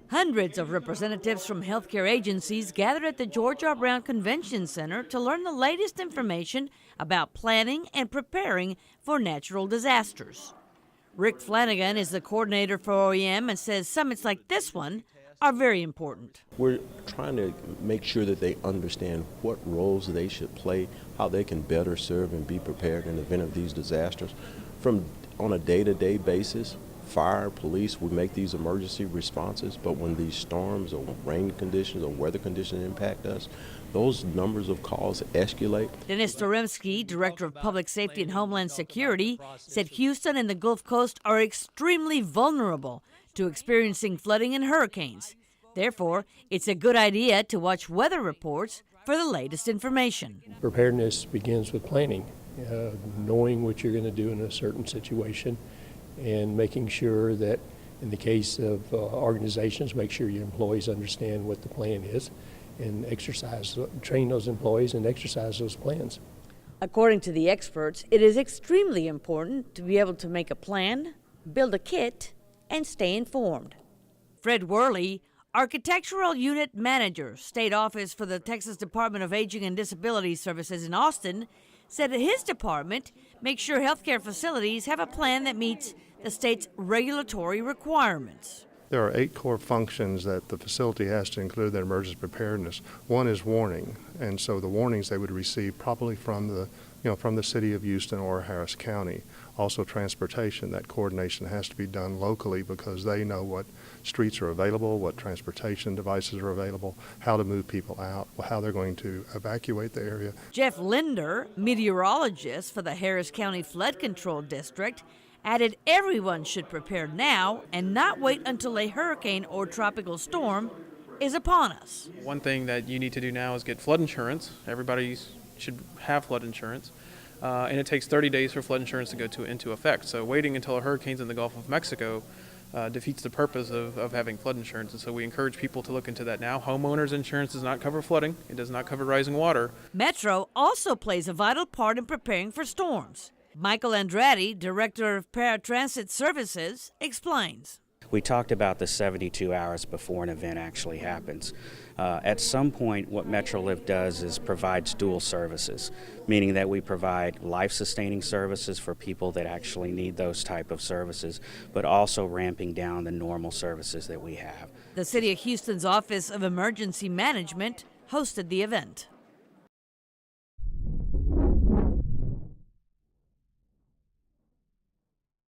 Hundreds of representatives from healthcare agencies gathered at the George R. Brown Convention Center to learn the latest information about planning and preparing for natural disasters. Rick Flanagan is the coordinator for OEM and says summits like this one are very important. We're trying to make sure that they understand what roles they should play, how they can better serve and be prepared in the event of these disasters. On a day-to-day basis, fire, police, we make these emergency responses, but when these storms or rain conditions or weather conditions impact us, those numbers of calls escalate. Dennis Doremski, Director of Public Safety and Homeland Security, said Houston and the Gulf Coast are extremely vulnerable to experiencing flooding and hurricanes. Therefore, it's a good idea to watch weather reports for the latest information. Preparedness begins with planning, knowing what you're going to do in a certain situation, and making sure that in the case of organizations, make sure your employees understand what the plan is and train those employees and exercise those plans. According to the experts, it is extremely important to be able to make a plan, build a kit, and stay informed. Fred Worley, Architectural Unit Manager, State Office for the Texas Department of Aging and Disability Services in Austin, said that his department makes sure healthcare facilities have a plan that meets the state's regulatory requirements. There are 8 core functions that the facility has to include in emergency preparedness. One is warning, and so the warnings they would receive probably from the city of Houston or Harris County. Also transportation, that coordination has to be done locally because they know what streets are available, what transportation devices are available, how to move people out, how they're going to evacuate the area. Jeff Linder, meteorologist for the Harris County Flood Control District, added everyone should prepare now and not wait until a hurricane or tropical storm is upon us. One thing that you need to do now is get flood insurance. Everybody should have flood insurance. And it takes 30 days for flood insurance to go into effect. So waiting until a hurricane's in the Gulf of Mexico defeats the purpose of having flood insurance. And so we encourage people to look into that now. Homeowners insurance does not cover flooding. It does not cover rising water. Metro also plays a vital part in preparing for storms. Michael Andrade, Director of Paratransit Services, explains. We talked about the 72 hours before an event actually happens. At some point, what MetroLift does is provides dual services, meaning that we provide life-sustaining services for people that actually need those type of services, but also ramping down the normal services that we have. The City of Houston's Office of Emergency Management hosted the event.